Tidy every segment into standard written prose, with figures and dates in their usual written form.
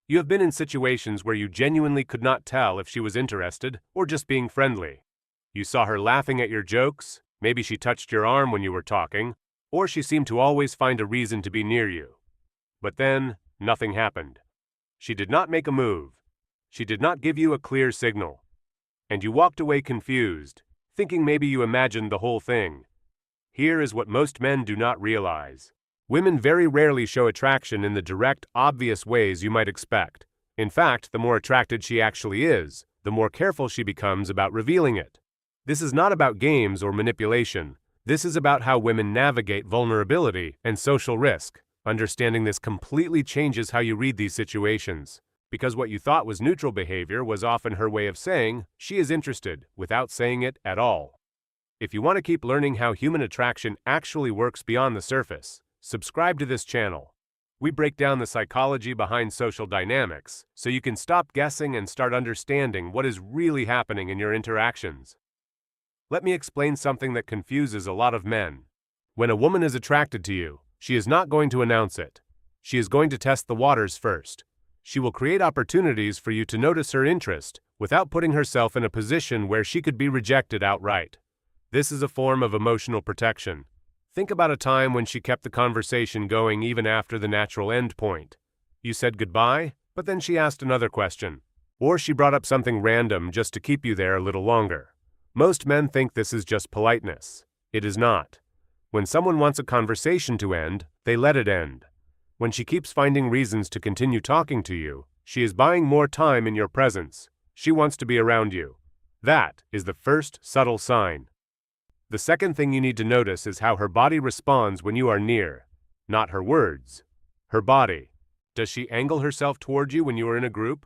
You have been in situations where you genuinely could not tell if she was interested or just being friendly. You saw her laughing at your jokes, maybe she touched your arm when you were talking, or she seemed to always find a reason to be near you. But then, nothing happened. She did not make a move. She did not give you a clear signal. And you walked away confused, thinking maybe you imagined the whole thing. Here is what most men do not realize. Women very rarely show attraction in the direct, obvious ways you might expect. In fact, the more attracted she actually is, the more careful she becomes about revealing it. This is not about games or manipulation. This is about how women navigate vulnerability and social risk. Understanding this completely changes how you read these situations, because what you thought was neutral behavior was often her way of saying she is interested without saying it at all. If you want to keep learning how human attraction actually works beyond the surface, subscribe to this channel. We break down the psychology behind social dynamics so you can stop guessing and start understanding what is really happening in your interactions. Let me explain something that confuses a lot of men. When a woman is attracted to you, she is not going to announce it. She is going to test the waters first. She will create opportunities for you to notice her interest without putting herself in a position where she could be rejected outright. This is a form of emotional protection. Think about a time when she kept the conversation going even after the natural end point. You said goodbye, but then she asked another question. Or she brought up something random just to keep you there a little longer. Most men think this is just politeness. It is not. When someone wants a conversation to end, they let it end. When she keeps finding reasons to continue talking to you, she is buying more time in your presence. She wants to be around you. That is the first subtle sign. The second thing you need to notice is how her body responds when you are near. Not her words. Her body. Does she angle herself toward you when you are in a group?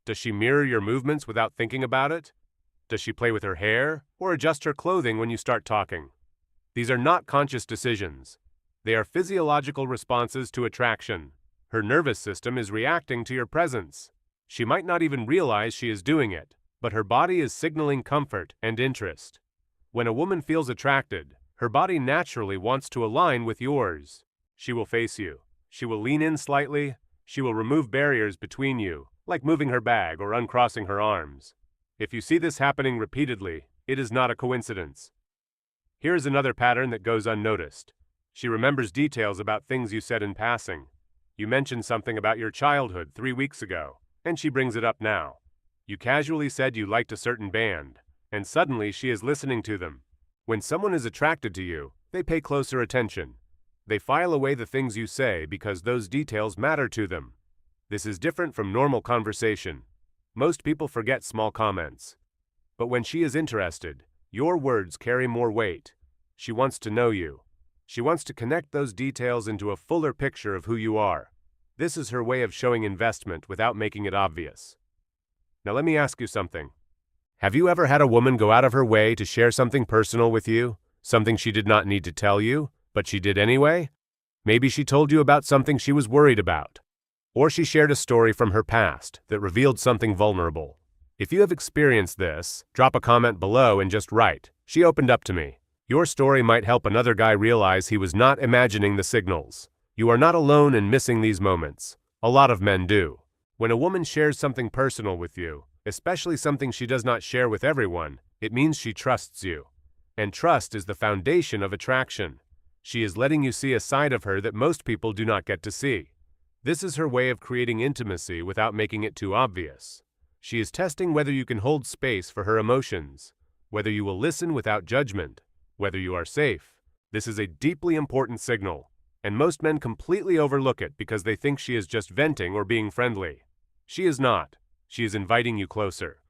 Does she mirror your movements without thinking about it? Does she play with her hair or adjust her clothing when you start talking? These are not conscious decisions. They are physiological responses to attraction. Her nervous system is reacting to your presence. She might not even realize she is doing it, but her body is signaling comfort and interest. When a woman feels attracted, her body naturally wants to align with yours. She will face you. She will lean in slightly. She will remove barriers between you, like moving her bag or uncrossing her arms. If you see this happening repeatedly, it is not a coincidence. Here is another pattern that goes unnoticed. She remembers details about things you said in passing. You mentioned something about your childhood 3 weeks ago, and she brings it up now. You casually said you liked a certain band, and suddenly she is listening to them. When someone is attracted to you, they pay closer attention. They file away the things you say because those details matter to them. This is different from normal conversation. Most people forget small comments. But when she is interested, your words carry more weight. She wants to know you. She wants to connect those details into a fuller picture of who you are. This is her way of showing investment without making it obvious. Now let me ask you something. Have you ever had a woman go out of her way to share something personal with you? Something she did not need to tell you, but she did anyway? Maybe she told you about something she was worried about. Or she shared a story from her past that revealed something vulnerable. If you have experienced this, drop a comment below and just write, "She opened up to me." Your story might help another guy realize he was not imagining the signals. You are not alone in missing these moments. A lot of men do. When a woman shares something personal with you, especially something she does not share with everyone, it means she trusts you. And trust is the foundation of attraction. She is letting you see a side of her that most people do not get to see. This is her way of creating intimacy without making it too obvious. She is testing whether you can hold space for her emotions, whether you will listen without judgment, whether you are safe. This is a deeply important signal, and most men completely overlook it because they think she is just venting or being friendly. She is not. She is inviting you closer.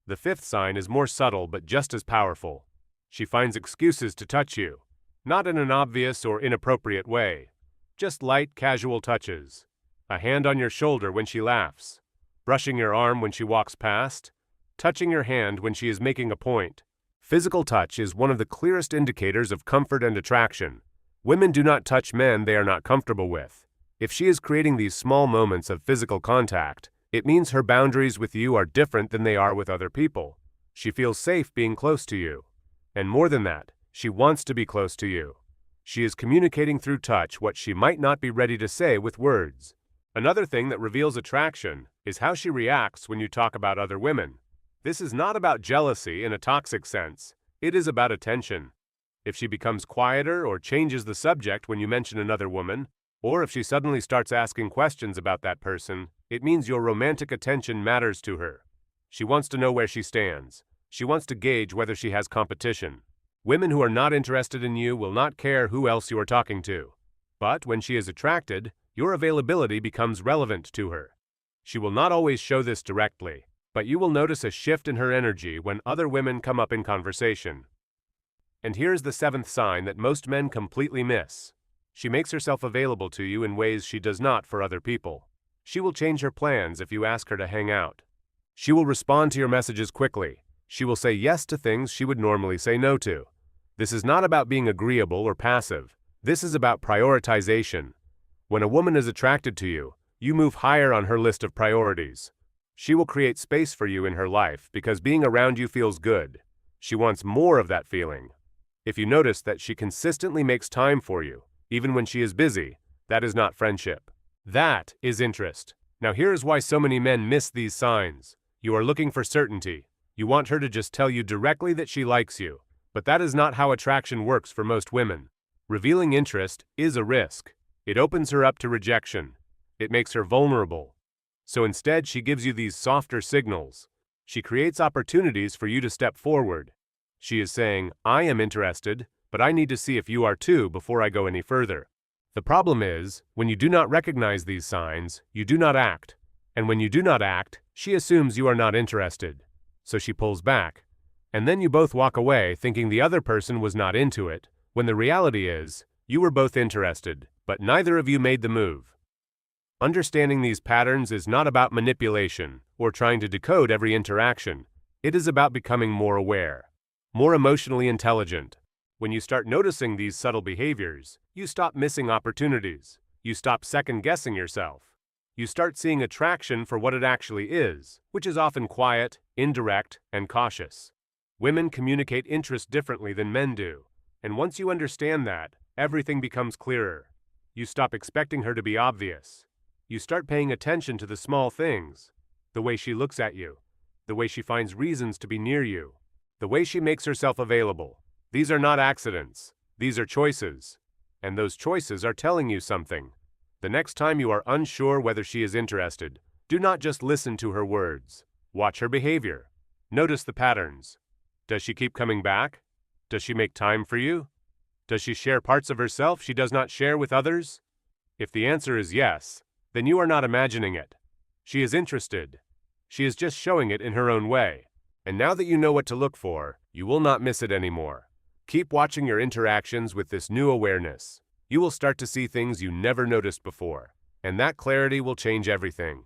The fifth sign is more subtle but just as powerful. She finds excuses to touch you, not in an obvious or inappropriate way. Just light, casual touches. A hand on your shoulder when she laughs. Brushing your arm when she walks past. Touching your hand when she is making a point. Physical touch is one of the clearest indicators of comfort and attraction. Women do not touch men they are not comfortable with. If she is creating these small moments of physical contact, it means her boundaries with you are different than they are with other people. She feels safe being close to you. And more than that, she wants to be close to you. She is communicating through touch what she might not be ready to say with words. Another thing that reveals attraction is how she reacts when you talk about other women. This is not about jealousy in a toxic sense. It is about attention. If she becomes quieter or changes the subject when you mention another woman, or if she suddenly starts asking questions about that person, it means your romantic attention matters to her. She wants to know where she stands. She wants to gauge whether she has competition. Women who are not interested in you will not care who else you are talking to. But when she is attracted, your availability becomes relevant to her. She will not always show this directly, but you will notice a shift in her energy when other women come up in conversation. And here's the seventh sign that most men completely miss. She makes herself available to you in ways she does not for other people. She will change her plans if you ask her to hang out. She will respond to your messages quickly. She will say yes to things she would normally say no to. This is not about being agreeable or passive. This is about prioritization. When a woman is attracted to you, you move higher on her list of priorities. She will create space for you in her life because being around you feels good. She wants more of that feeling. If you notice that she consistently makes time for you, even when she is busy, that is not friendship. That is interest. Now here is why so many men miss these signs. You are looking for certainty. You want her to just tell you directly that she likes you. But that is not how attraction works for most women. Revealing interest is a risk. It opens her up to rejection. It makes her vulnerable. So instead, she gives you these softer signals. She creates opportunities for you to step forward. She is saying, I am interested, but I need to see if you are too before I go any further. The problem is, when you do not recognize these signs, you do not act. And when you do not act, she assumes you are not interested. So she pulls back. And then you both walk away thinking the other person was not into it, when the reality is, you were both interested, but neither of you made the move. Understanding these patterns is not about manipulation or trying to decode every interaction. It is about becoming more aware, more emotionally intelligent. When you start noticing these subtle behaviors, you stop missing opportunities. You stop second-guessing yourself. You start seeing attraction for what it actually is, which is often quiet, indirect, and cautious. Women communicate interest differently than men do, and once you understand that, everything becomes clearer. You stop expecting her to be obvious. You start paying attention to the small things, the way she looks at you, the way she finds reasons to be near you, the way she makes herself available. These are not accidents. These are choices. And those choices are telling you something. The next time you are unsure whether she is interested, do not just listen to her words. Watch her behavior. Notice the patterns. Does she keep coming back? Does she make time for you? Does she share parts of herself she does not share with others? If the answer is yes, then you are not imagining it. She is interested. She is just showing it in her own way. And now that you know what to look for, you will not miss it anymore. Keep watching your interactions with this new awareness. You will start to see things you never noticed before, and that clarity will change everything.